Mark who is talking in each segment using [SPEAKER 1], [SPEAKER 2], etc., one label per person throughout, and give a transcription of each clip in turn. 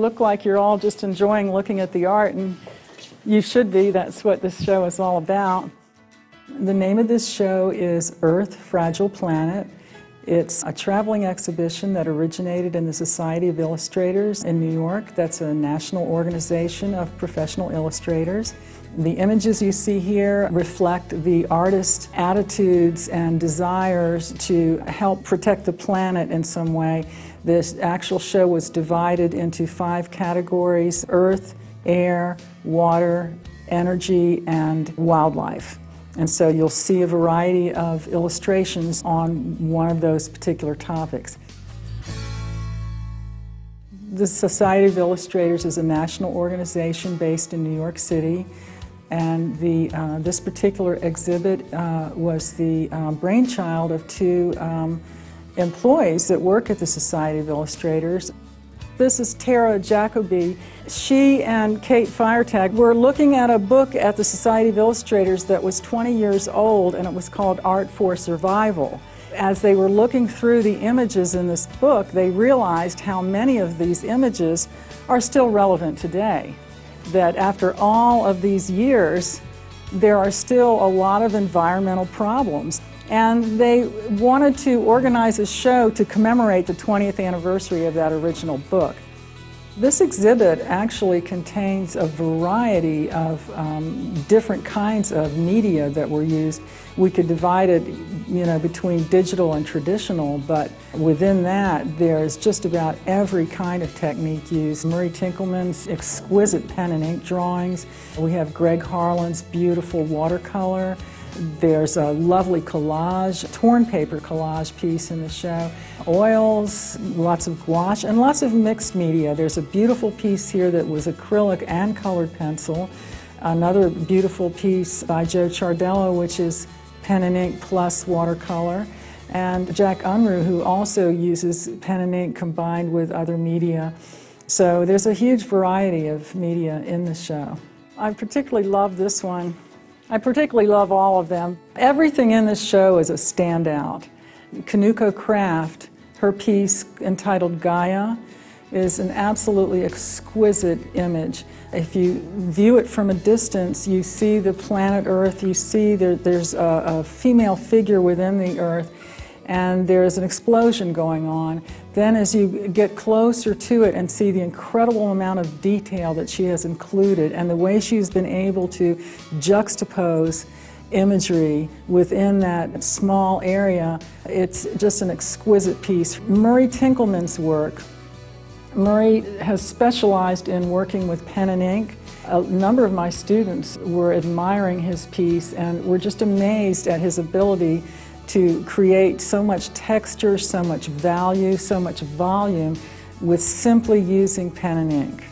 [SPEAKER 1] look like you're all just enjoying looking at the art, and you should be. That's what this show is all about. The name of this show is Earth, Fragile Planet. It's a traveling exhibition that originated in the Society of Illustrators in New York. That's a national organization of professional illustrators. The images you see here reflect the artist's attitudes and desires to help protect the planet in some way. This actual show was divided into 5 categories: earth, air, water, energy, and wildlife. And so you'll see a variety of illustrations on one of those particular topics. The Society of Illustrators is a national organization based in New York City, and this particular exhibit was the brainchild of 2 employees that work at the Society of Illustrators. This is Tara Jacoby. She and Kate Firetags were looking at a book at the Society of Illustrators that was 20 years old, and it was called Art for Survival. As they were looking through the images in this book, they realized how many of these images are still relevant today. That after all of these years, there are still a lot of environmental problems. And they wanted to organize a show to commemorate the 20th anniversary of that original book. This exhibit actually contains a variety of different kinds of media that were used. We could divide it, between digital and traditional, but within that there's just about every kind of technique used. Murray Tinkleman's exquisite pen and ink drawings. We have Greg Harlan's beautiful watercolor. There's a lovely collage, torn paper collage piece in the show. Oils, lots of gouache, and lots of mixed media. There's a beautiful piece here that was acrylic and colored pencil. Another beautiful piece by Joe Chardello, which is pen and ink plus watercolor. And Jack Unruh, who also uses pen and ink combined with other media. So there's a huge variety of media in the show. I particularly love this one. I particularly love all of them. Everything in this show is a standout. Kaneko Craft, her piece entitled Gaia, is an absolutely exquisite image. If you view it from a distance, you see the planet Earth, you see there's a female figure within the Earth, and there's an explosion going on. Then as you get closer to it and see the incredible amount of detail that she has included and the way she's been able to juxtapose imagery within that small area, it's just an exquisite piece. Murray Tinkleman's work. Murray has specialized in working with pen and ink. A number of my students were admiring his piece and were just amazed at his ability to create so much texture, so much value, so much volume with simply using pen and ink.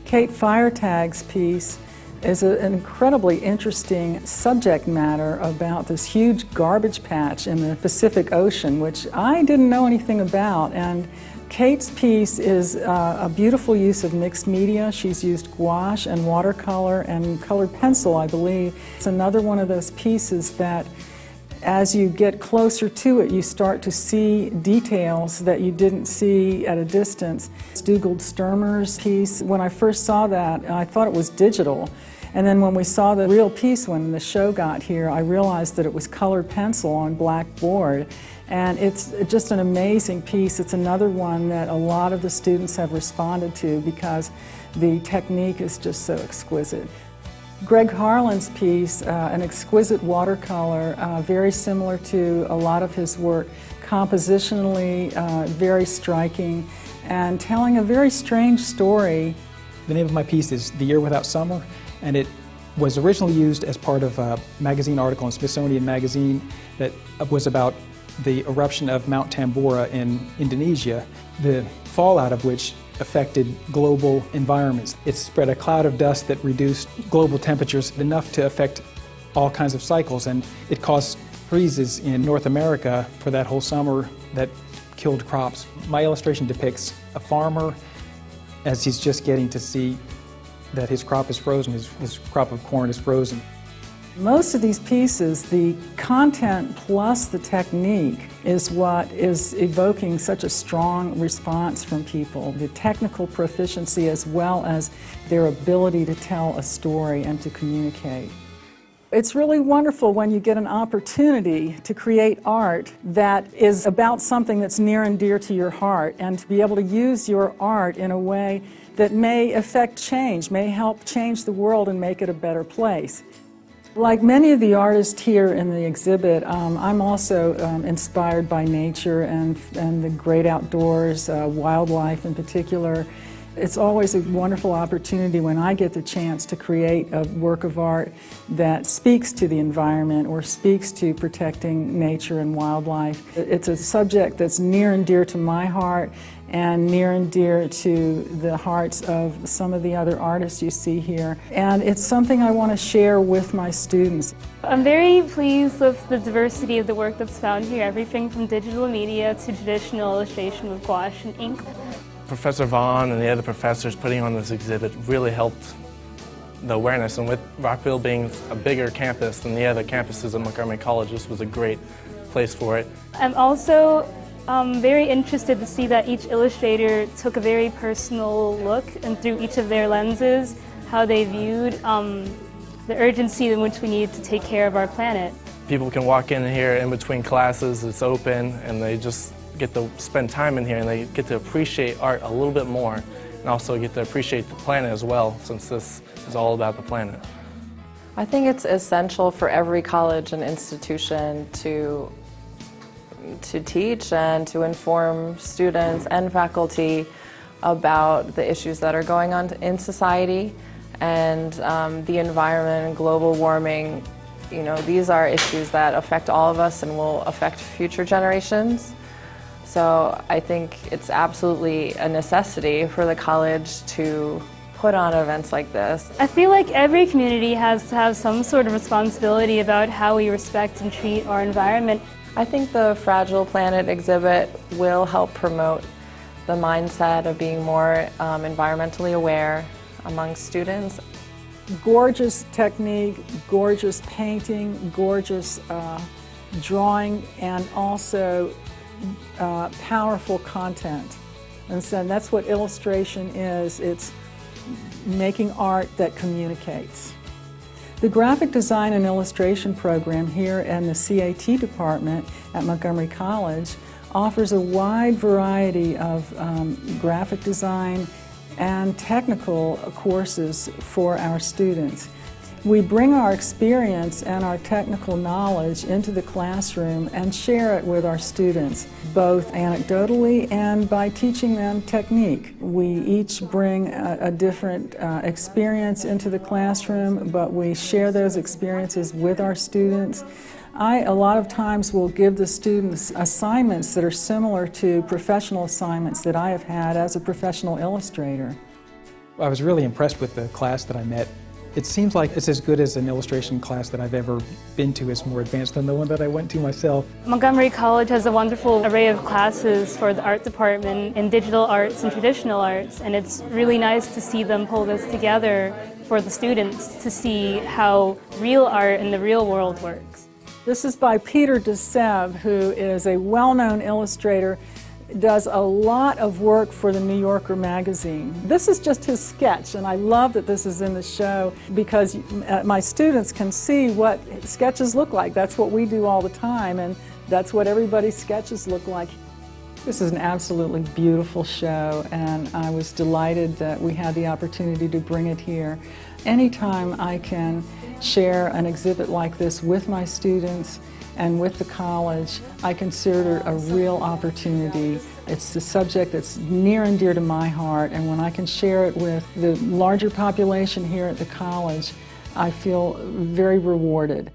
[SPEAKER 1] Kate Firetags' piece is an incredibly interesting subject matter about this huge garbage patch in the Pacific Ocean, which I didn't know anything about. And Kate's piece is a beautiful use of mixed media. She's used gouache and watercolor and colored pencil, I believe. It's another one of those pieces that as you get closer to it, you start to see details that you didn't see at a distance. Dugald Sturmer's piece, when I first saw that, I thought it was digital. And then when we saw the real piece, when the show got here, I realized that it was colored pencil on black board. And it's just an amazing piece. It's another one that a lot of the students have responded to because the technique is just so exquisite. Greg Harlan's piece, an exquisite watercolor, very similar to a lot of his work, compositionally very striking and telling a very strange story.
[SPEAKER 2] The name of my piece is The Year Without Summer, and it was originally used as part of a magazine article in Smithsonian Magazine that was about the eruption of Mount Tambora in Indonesia, the fallout of which affected global environments. It spread a cloud of dust that reduced global temperatures enough to affect all kinds of cycles, and it caused freezes in North America for that whole summer that killed crops. My illustration depicts a farmer as he's just getting to see that his crop is frozen, his crop of corn is frozen.
[SPEAKER 1] Most of these pieces, the content plus the technique is what is evoking such a strong response from people. The technical proficiency as well as their ability to tell a story and to communicate. It's really wonderful when you get an opportunity to create art that is about something that's near and dear to your heart, and to be able to use your art in a way that may affect change, may help change the world and make it a better place. Like many of the artists here in the exhibit, I'm also inspired by nature and the great outdoors, wildlife in particular. It's always a wonderful opportunity when I get the chance to create a work of art that speaks to the environment or speaks to protecting nature and wildlife. It's a subject that's near and dear to my heart and near and dear to the hearts of some of the other artists you see here. And it's something I want to share with my students.
[SPEAKER 3] I'm very pleased with the diversity of the work that's found here, everything from digital media to traditional illustration with gouache and ink.
[SPEAKER 4] Professor Vaughn and the other professors putting on this exhibit really helped the awareness, and with Rockville being a bigger campus than the other campuses at Montgomery College, this was a great place for it.
[SPEAKER 3] I'm also very interested to see that each illustrator took a very personal look, and through each of their lenses, how they viewed the urgency in which we need to take care of our planet.
[SPEAKER 4] People can walk in here in between classes, it's open, and they just get to spend time in here, and they get to appreciate art a little bit more, and also get to appreciate the planet as well, since this is all about the planet.
[SPEAKER 5] I think it's essential for every college and institution to teach and to inform students and faculty about the issues that are going on in society and the environment and global warming. You know, these are issues that affect all of us and will affect future generations. So I think it's absolutely a necessity for the college to put on events like this.
[SPEAKER 3] I feel like every community has to have some sort of responsibility about how we respect and treat our environment.
[SPEAKER 5] I think the Fragile Planet exhibit will help promote the mindset of being more environmentally aware among students.
[SPEAKER 1] Gorgeous technique, gorgeous painting, gorgeous drawing, and also powerful content. And so that's what illustration is. It's making art that communicates. The graphic design and illustration program here in the CAT department at Montgomery College offers a wide variety of graphic design and technical courses for our students. We bring our experience and our technical knowledge into the classroom and share it with our students, both anecdotally and by teaching them technique. We each bring a different experience into the classroom, but we share those experiences with our students. A lot of times will give the students assignments that are similar to professional assignments that I have had as a professional illustrator.
[SPEAKER 2] I was really impressed with the class that I met. It seems like it's as good as an illustration class that I've ever been to. It's more advanced than the one that I went to myself.
[SPEAKER 3] Montgomery College has a wonderful array of classes for the art department in digital arts and traditional arts, and it's really nice to see them pull this together for the students to see how real art in the real world works.
[SPEAKER 1] This is by Peter DeSev, who is a well-known illustrator, does a lot of work for the New Yorker magazine. This is just his sketch, and I love that this is in the show because my students can see what sketches look like. That's what we do all the time, and that's what everybody's sketches look like. This is an absolutely beautiful show, and I was delighted that we had the opportunity to bring it here. Anytime I can share an exhibit like this with my students and with the college, I consider it a real opportunity. It's a subject that's near and dear to my heart, and when I can share it with the larger population here at the college, I feel very rewarded.